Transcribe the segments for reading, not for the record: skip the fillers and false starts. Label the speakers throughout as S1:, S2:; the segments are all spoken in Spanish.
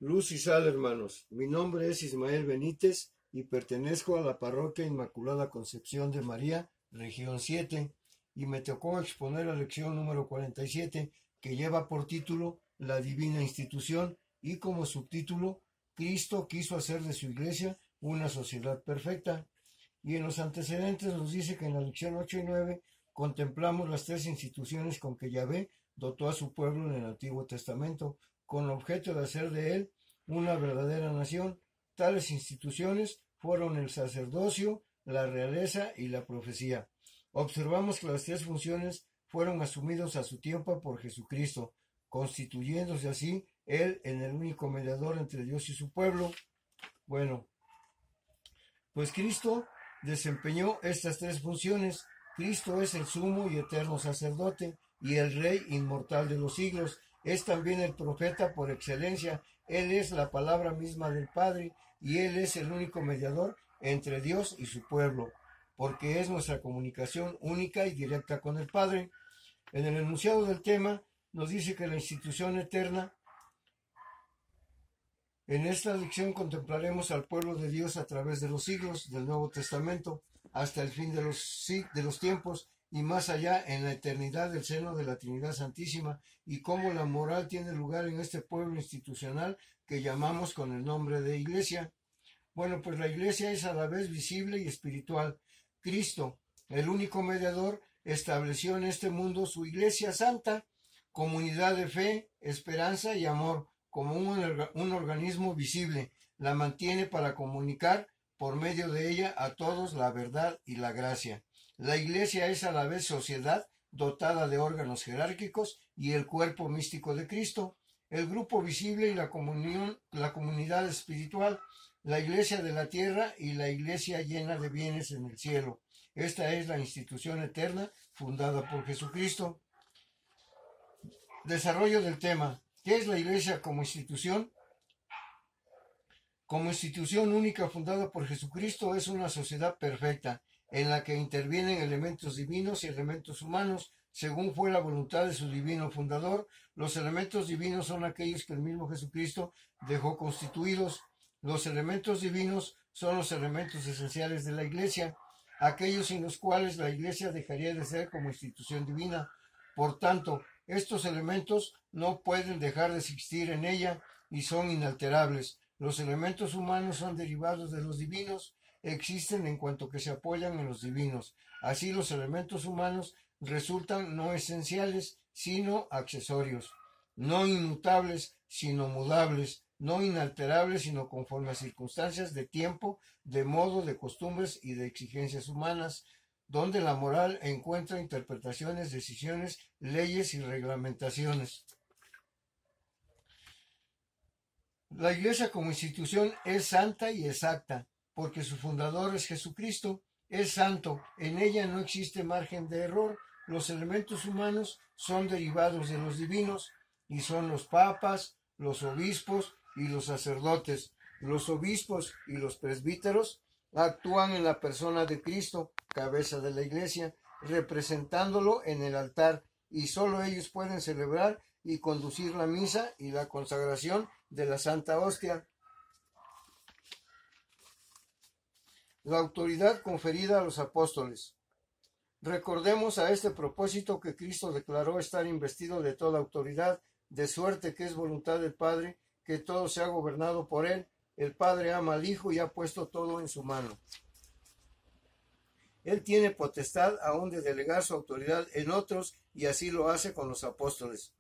S1: Luz y sal, hermanos. Mi nombre es Ismael Benítez y pertenezco a la Parroquia Inmaculada Concepción de María, Región 7, y me tocó exponer la lección número 47, que lleva por título La Divina Institución y como subtítulo Cristo quiso hacer de su iglesia una sociedad perfecta. Y en los antecedentes nos dice que en la lección 8 y 9 contemplamos las tres instituciones con que Yahvé dotó a su pueblo en el Antiguo Testamento, con objeto de hacer de él una verdadera nación. Tales instituciones fueron el sacerdocio, la realeza y la profecía. Observamos que las tres funciones fueron asumidos a su tiempo por Jesucristo, constituyéndose así él en el único mediador entre Dios y su pueblo. Bueno, pues Cristo desempeñó estas tres funciones. Cristo es el sumo y eterno sacerdote y el Rey inmortal de los siglos. Es también el profeta por excelencia. Él es la palabra misma del Padre y Él es el único mediador entre Dios y su pueblo, porque es nuestra comunicación única y directa con el Padre. En el enunciado del tema nos dice que la institución eterna. En esta lección contemplaremos al pueblo de Dios a través de los siglos del Nuevo Testamento hasta el fin de los tiempos y más allá en la eternidad del seno de la Trinidad Santísima, y cómo la moral tiene lugar en este pueblo institucional que llamamos con el nombre de Iglesia. Bueno, pues la Iglesia es a la vez visible y espiritual. Cristo, el único mediador, estableció en este mundo su Iglesia Santa, comunidad de fe, esperanza y amor, como un organismo visible. La mantiene para comunicar por medio de ella a todos la verdad y la gracia. La Iglesia es a la vez sociedad dotada de órganos jerárquicos y el cuerpo místico de Cristo, el grupo visible y la comunidad espiritual, la Iglesia de la tierra y la Iglesia llena de bienes en el cielo. Esta es la institución eterna fundada por Jesucristo. Desarrollo del tema. ¿Qué es la Iglesia como institución? Como institución única fundada por Jesucristo, es una sociedad perfecta, en la que intervienen elementos divinos y elementos humanos, según fue la voluntad de su divino fundador. Los elementos divinos son aquellos que el mismo Jesucristo dejó constituidos. Los elementos divinos son los elementos esenciales de la Iglesia, aquellos sin los cuales la Iglesia dejaría de ser como institución divina. Por tanto, estos elementos no pueden dejar de existir en ella y son inalterables. Los elementos humanos son derivados de los divinos, existen en cuanto que se apoyan en los divinos. Así los elementos humanos resultan no esenciales, sino accesorios, no inmutables, sino mudables, no inalterables, sino conforme a circunstancias de tiempo, de modo, de costumbres y de exigencias humanas, donde la moral encuentra interpretaciones, decisiones, leyes y reglamentaciones. La Iglesia como institución es santa y exacta, porque su fundador es Jesucristo, es santo, en ella no existe margen de error. Los elementos humanos son derivados de los divinos y son los papas, los obispos y los sacerdotes. Los obispos y los presbíteros actúan en la persona de Cristo, cabeza de la Iglesia, representándolo en el altar, y solo ellos pueden celebrar y conducir la misa y la consagración de la Santa Hostia. La autoridad conferida a los apóstoles. Recordemos a este propósito que Cristo declaró estar investido de toda autoridad, de suerte que es voluntad del Padre que todo sea gobernado por él. El Padre ama al Hijo y ha puesto todo en su mano. Él tiene potestad aún de delegar su autoridad en otros, y así lo hace con los apóstoles.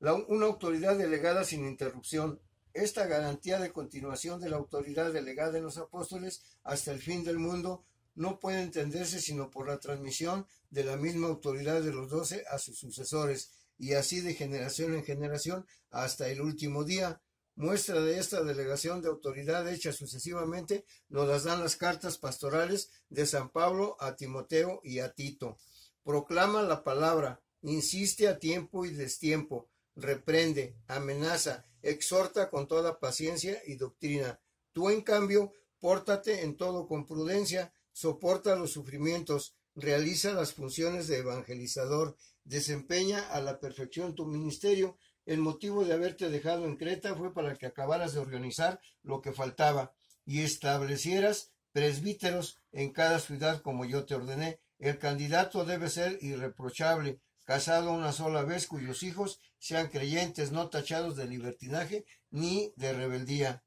S1: Una autoridad delegada sin interrupción. Esta garantía de continuación de la autoridad delegada en los apóstoles hasta el fin del mundo no puede entenderse sino por la transmisión de la misma autoridad de los 12 a sus sucesores, y así de generación en generación hasta el último día. Muestra de esta delegación de autoridad hecha sucesivamente nos las dan las cartas pastorales de San Pablo a Timoteo y a Tito. Proclama la palabra, insiste a tiempo y destiempo, reprende, amenaza, exhorta con toda paciencia y doctrina. Tú, en cambio, pórtate en todo con prudencia, soporta los sufrimientos, realiza las funciones de evangelizador, desempeña a la perfección tu ministerio, El motivo de haberte dejado en Creta fue para que acabaras de organizar lo que faltaba y establecieras presbíteros en cada ciudad como yo te ordené. El candidato debe ser irreprochable, casado una sola vez, cuyos hijos sean creyentes, no tachados de libertinaje ni de rebeldía.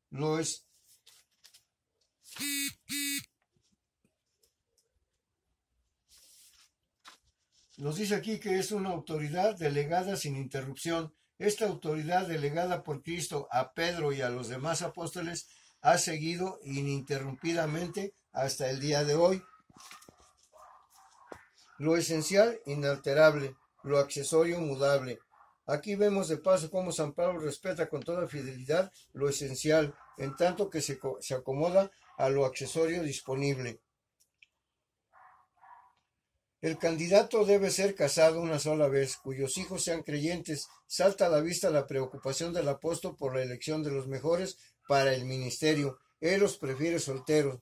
S1: Nos dice aquí que es una autoridad delegada sin interrupción. Esta autoridad delegada por Cristo a Pedro y a los demás apóstoles ha seguido ininterrumpidamente hasta el día de hoy. Lo esencial, inalterable; lo accesorio, mudable. Aquí vemos de paso cómo San Pablo respeta con toda fidelidad lo esencial, en tanto que se acomoda a lo accesorio disponible. El candidato debe ser casado una sola vez, cuyos hijos sean creyentes. Salta a la vista la preocupación del apóstol por la elección de los mejores para el ministerio. Él los prefiere solteros.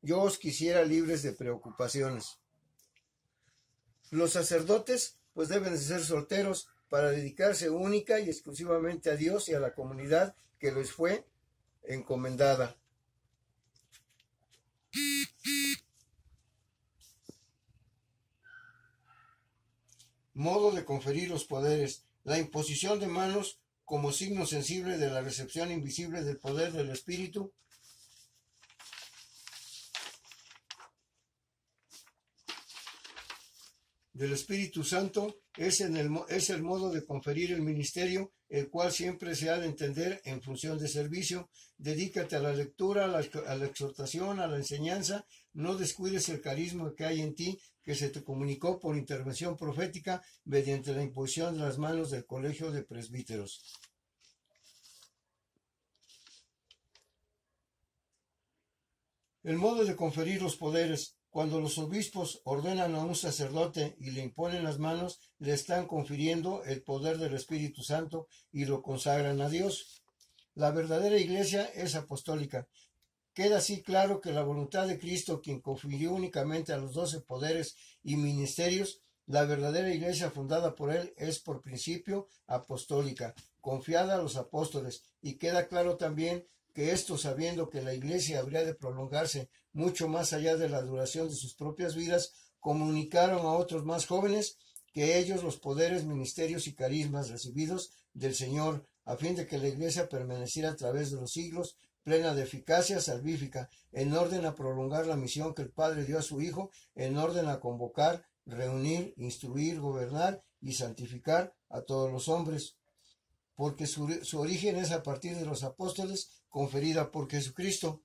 S1: Yo os quisiera libres de preocupaciones. Los sacerdotes, pues, deben de ser solteros para dedicarse única y exclusivamente a Dios y a la comunidad que les fue encomendada. Modo de conferir los poderes. La imposición de manos como signo sensible de la recepción invisible del poder del Espíritu. Del Espíritu Santo es el modo de conferir el ministerio, el cual siempre se ha de entender en función de servicio. Dedícate a la lectura, a la exhortación, a la enseñanza. No descuides el carisma que hay en ti, que se te comunicó por intervención profética mediante la imposición de las manos del colegio de presbíteros. El modo de conferir los poderes. Cuando los obispos ordenan a un sacerdote y le imponen las manos, le están confiriendo el poder del Espíritu Santo y lo consagran a Dios. La verdadera iglesia es apostólica. Queda así claro que la voluntad de Cristo, quien confirió únicamente a los 12 poderes y ministerios, la verdadera iglesia fundada por él es por principio apostólica, confiada a los apóstoles, y queda claro también que estos, sabiendo que la iglesia habría de prolongarse mucho más allá de la duración de sus propias vidas, comunicaron a otros más jóvenes que ellos los poderes, ministerios y carismas recibidos del Señor, a fin de que la iglesia permaneciera a través de los siglos, plena de eficacia salvífica, en orden a prolongar la misión que el Padre dio a su Hijo, en orden a convocar, reunir, instruir, gobernar y santificar a todos los hombres, porque su origen es a partir de los apóstoles, conferida por Jesucristo.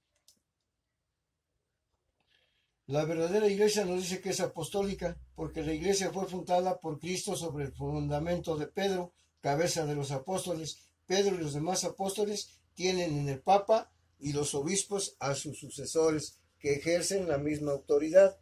S1: La verdadera iglesia nos dice que es apostólica, porque la iglesia fue fundada por Cristo sobre el fundamento de Pedro, cabeza de los apóstoles. Pedro y los demás apóstoles tienen en el Papa y los obispos a sus sucesores, que ejercen la misma autoridad.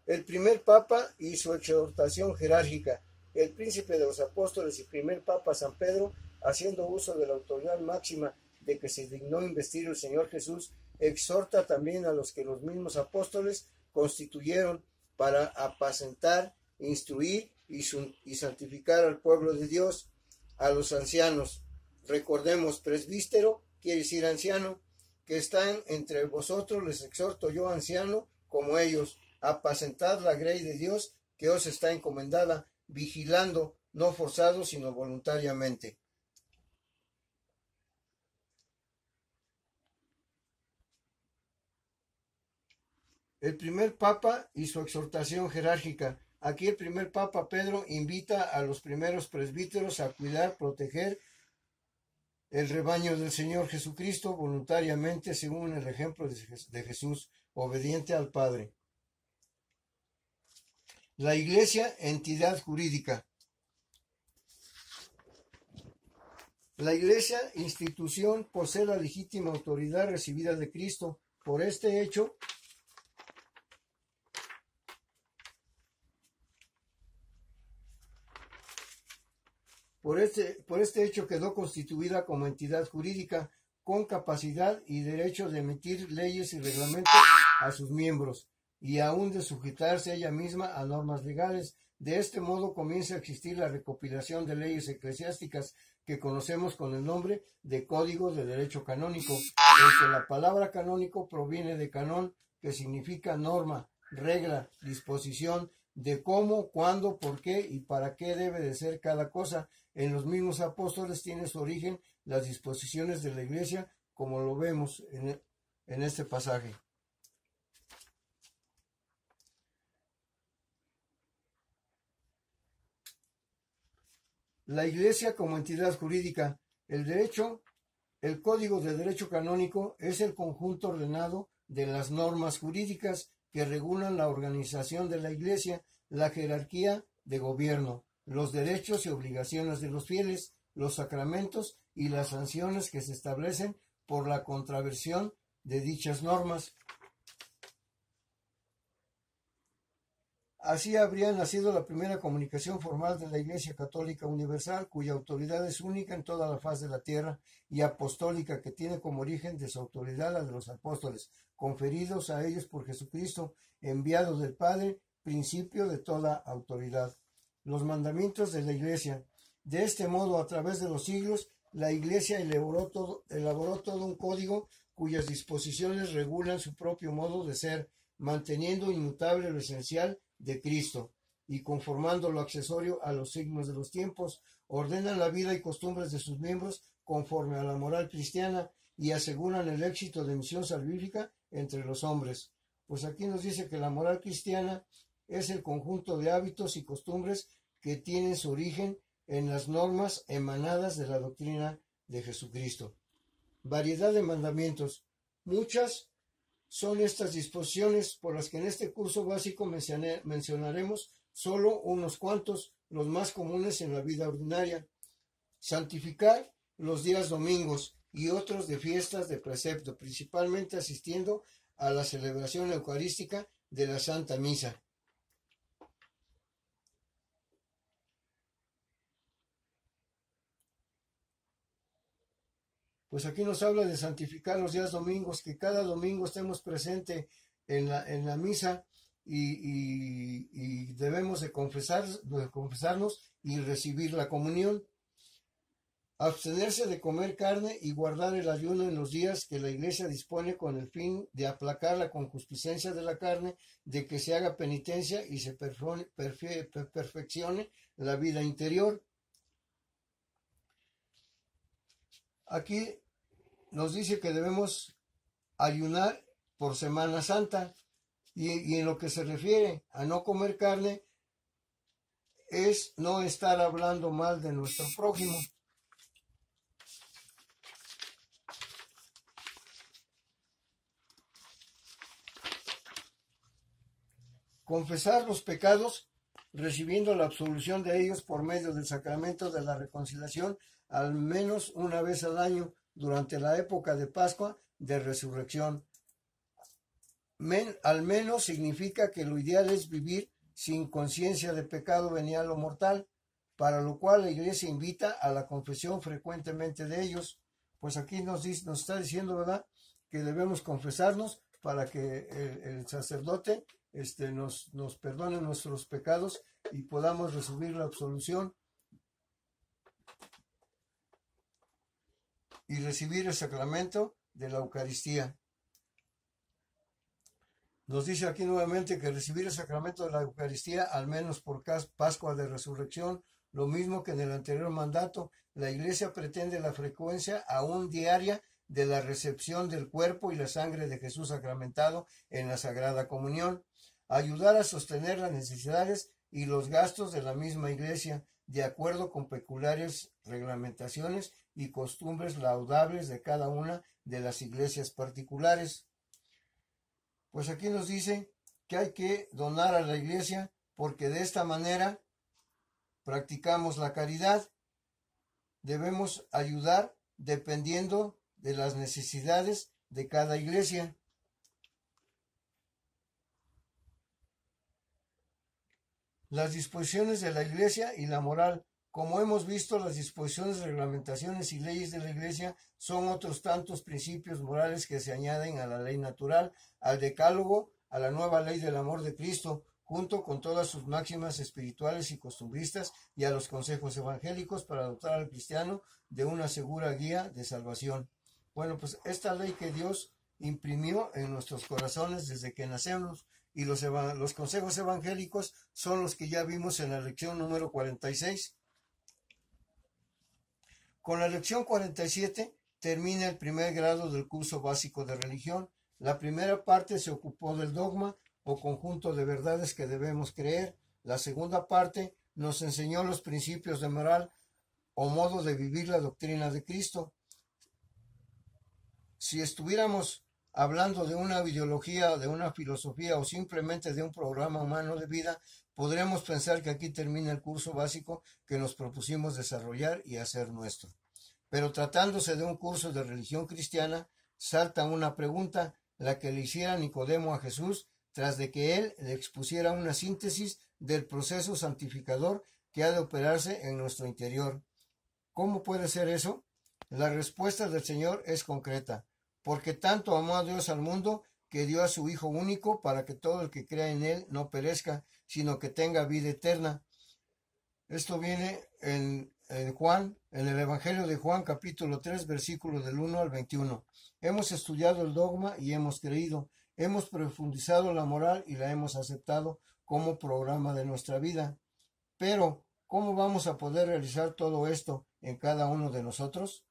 S1: El primer Papa y su exhortación jerárquica. El príncipe de los apóstoles y primer Papa San Pedro, haciendo uso de la autoridad máxima de que se dignó investir el Señor Jesús, exhorta también a los que los mismos apóstoles constituyeron para apacentar, instruir y santificar al pueblo de Dios, a los ancianos. Recordemos, presbítero quiere decir anciano, que están entre vosotros, les exhorto yo, anciano, como ellos, apacentad la grey de Dios que os está encomendada, vigilando, no forzado, sino voluntariamente. El primer Papa y su exhortación jerárquica. Aquí el primer Papa Pedro invita a los primeros presbíteros a cuidar, proteger el rebaño del Señor Jesucristo voluntariamente, según el ejemplo de Jesús, obediente al Padre. La Iglesia, entidad jurídica. La Iglesia, institución, posee la legítima autoridad recibida de Cristo. Por este hecho, hecho quedó constituida como entidad jurídica con capacidad y derecho de emitir leyes y reglamentos a sus miembros y aún de sujetarse ella misma a normas legales. De este modo comienza a existir la recopilación de leyes eclesiásticas que conocemos con el nombre de Código de Derecho Canónico, en que la palabra canónico proviene de canón, que significa norma, regla, disposición de cómo, cuándo, por qué y para qué debe de ser cada cosa. En los mismos apóstoles tiene su origen las disposiciones de la Iglesia, como lo vemos en este pasaje. La Iglesia como entidad jurídica. El Código de Derecho Canónico es el conjunto ordenado de las normas jurídicas que regulan la organización de la Iglesia, la jerarquía de gobierno, los derechos y obligaciones de los fieles, los sacramentos y las sanciones que se establecen por la contravención de dichas normas. Así habría nacido la primera comunicación formal de la Iglesia Católica Universal, cuya autoridad es única en toda la faz de la tierra, y apostólica, que tiene como origen de su autoridad la de los apóstoles, conferidos a ellos por Jesucristo, enviado del Padre, principio de toda autoridad. Los mandamientos de la Iglesia. De este modo, a través de los siglos, la Iglesia elaboró todo un código cuyas disposiciones regulan su propio modo de ser, manteniendo inmutable lo esencial de Cristo y conformando lo accesorio a los signos de los tiempos, ordenan la vida y costumbres de sus miembros conforme a la moral cristiana y aseguran el éxito de misión salvífica entre los hombres. Pues aquí nos dice que la moral cristiana es el conjunto de hábitos y costumbres que tienen su origen en las normas emanadas de la doctrina de Jesucristo. Variedad de mandamientos. Muchas son estas disposiciones, por las que en este curso básico mencionaremos solo unos cuantos, los más comunes en la vida ordinaria. Santificar los días domingos y otros de fiestas de precepto, principalmente asistiendo a la celebración eucarística de la Santa Misa. Pues aquí nos habla de santificar los días domingos, que cada domingo estemos presentes en la misa y debemos de confesarnos y recibir la comunión. Abstenerse de comer carne y guardar el ayuno en los días que la Iglesia dispone con el fin de aplacar la concupiscencia de la carne, de que se haga penitencia y se perfeccione la vida interior. Aquí nos dice que debemos ayunar por Semana Santa y en lo que se refiere a no comer carne es no estar hablando mal de nuestro prójimo. Confesar los pecados, recibiendo la absolución de ellos por medio del sacramento de la reconciliación, al menos una vez al año, durante la época de Pascua de Resurrección. Al menos significa que lo ideal es vivir sin conciencia de pecado venial o mortal, para lo cual la Iglesia invita a la confesión frecuentemente de ellos. Pues aquí nos está diciendo, ¿verdad?, que debemos confesarnos para que el sacerdote nos perdone nuestros pecados y podamos recibir la absolución y recibir el sacramento de la Eucaristía. Nos dice aquí nuevamente que recibir el sacramento de la Eucaristía, al menos por Pascua de Resurrección, lo mismo que en el anterior mandato, la Iglesia pretende la frecuencia aún diaria de la recepción del cuerpo y la sangre de Jesús sacramentado en la Sagrada Comunión, ayudar a sostener las necesidades y los gastos de la misma Iglesia, de acuerdo con peculiares reglamentaciones y costumbres laudables de cada una de las iglesias particulares. Pues aquí nos dice que hay que donar a la Iglesia porque de esta manera practicamos la caridad. Debemos ayudar dependiendo de las necesidades de cada iglesia. Las disposiciones de la Iglesia y la moral. Como hemos visto, las disposiciones, reglamentaciones y leyes de la Iglesia son otros tantos principios morales que se añaden a la ley natural, al decálogo, a la nueva ley del amor de Cristo, junto con todas sus máximas espirituales y costumbristas, y a los consejos evangélicos para dotar al cristiano de una segura guía de salvación. Bueno, pues esta ley que Dios imprimió en nuestros corazones desde que nacemos, y los consejos evangélicos son los que ya vimos en la lección número 46. Con la lección 47 termina el primer grado del curso básico de religión. La primera parte se ocupó del dogma o conjunto de verdades que debemos creer. La segunda parte nos enseñó los principios de moral o modo de vivir la doctrina de Cristo. Si estuviéramos hablando de una ideología, de una filosofía o simplemente de un programa humano de vida, podremos pensar que aquí termina el curso básico que nos propusimos desarrollar y hacer nuestro. Pero tratándose de un curso de religión cristiana, salta una pregunta, la que le hiciera Nicodemo a Jesús, tras de que él le expusiera una síntesis del proceso santificador que ha de operarse en nuestro interior. ¿Cómo puede ser eso? La respuesta del Señor es concreta. Porque tanto amó a Dios al mundo, que dio a su Hijo único, para que todo el que crea en él no perezca, sino que tenga vida eterna. Esto viene en Juan, en el Evangelio de Juan, capítulo 3, versículos del 1 al 21. Hemos estudiado el dogma y hemos creído. Hemos profundizado la moral y la hemos aceptado como programa de nuestra vida. Pero, ¿cómo vamos a poder realizar todo esto en cada uno de nosotros?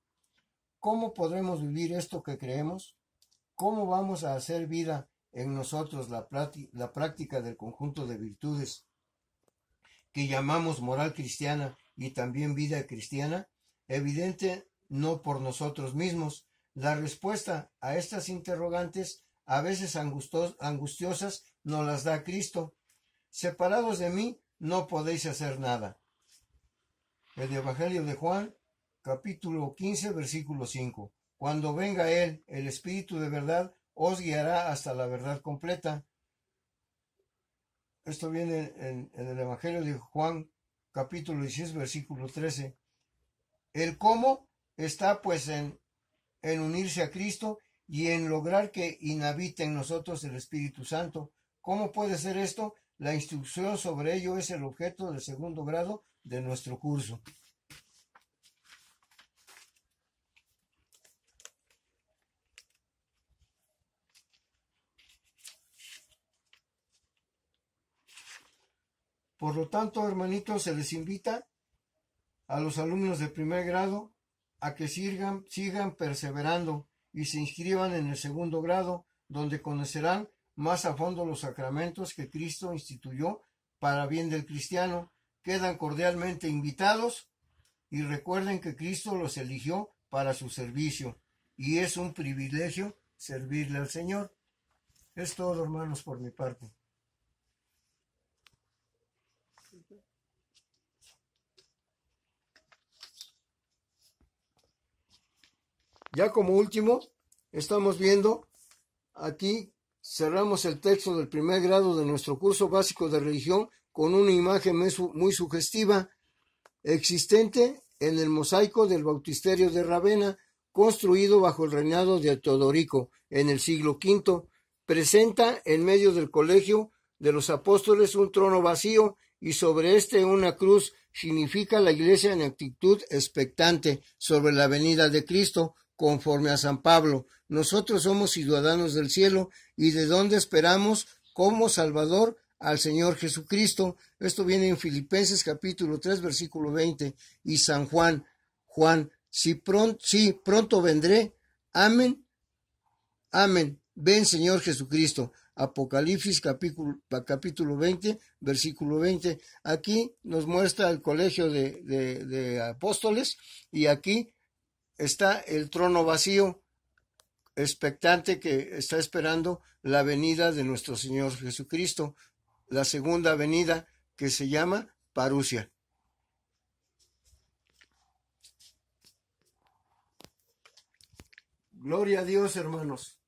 S1: ¿Cómo podremos vivir esto que creemos? ¿Cómo vamos a hacer vida en nosotros la práctica del conjunto de virtudes que llamamos moral cristiana y también vida cristiana? Evidente no por nosotros mismos. La respuesta a estas interrogantes, a veces angustiosas, nos las da Cristo. Separados de mí, no podéis hacer nada. El Evangelio de Juan, capítulo 15, versículo 5. Cuando venga Él, el Espíritu de verdad, os guiará hasta la verdad completa. Esto viene en el Evangelio de Juan, capítulo 16, versículo 13. El cómo está pues en unirse a Cristo y en lograr que inhabite en nosotros el Espíritu Santo. ¿Cómo puede ser esto? La instrucción sobre ello es el objeto del segundo grado de nuestro curso. Por lo tanto, hermanitos, se les invita a los alumnos de primer grado a que sigan perseverando y se inscriban en el segundo grado, donde conocerán más a fondo los sacramentos que Cristo instituyó para bien del cristiano. Quedan cordialmente invitados y recuerden que Cristo los eligió para su servicio y es un privilegio servirle al Señor. Es todo, hermanos, por mi parte. Ya como último, estamos viendo aquí, cerramos el texto del primer grado de nuestro curso básico de religión con una imagen muy sugestiva, existente en el mosaico del bautisterio de Ravenna, construido bajo el reinado de Teodorico en el siglo V. Presenta en medio del colegio de los apóstoles un trono vacío y sobre este una cruz. Significa la iglesia en actitud expectante sobre la venida de Cristo, conforme a San Pablo. Nosotros somos ciudadanos del cielo y de donde esperamos como Salvador al Señor Jesucristo. Esto viene en Filipenses capítulo 3 versículo 20. Y San Juan, sí, pronto vendré. Amén, amén. Ven, Señor Jesucristo. Apocalipsis capítulo 20, versículo 20. Aquí nos muestra el colegio de apóstoles y aquí está el trono vacío, expectante, que está esperando la venida de nuestro Señor Jesucristo, la segunda venida, que se llama parusia. Gloria a Dios, hermanos.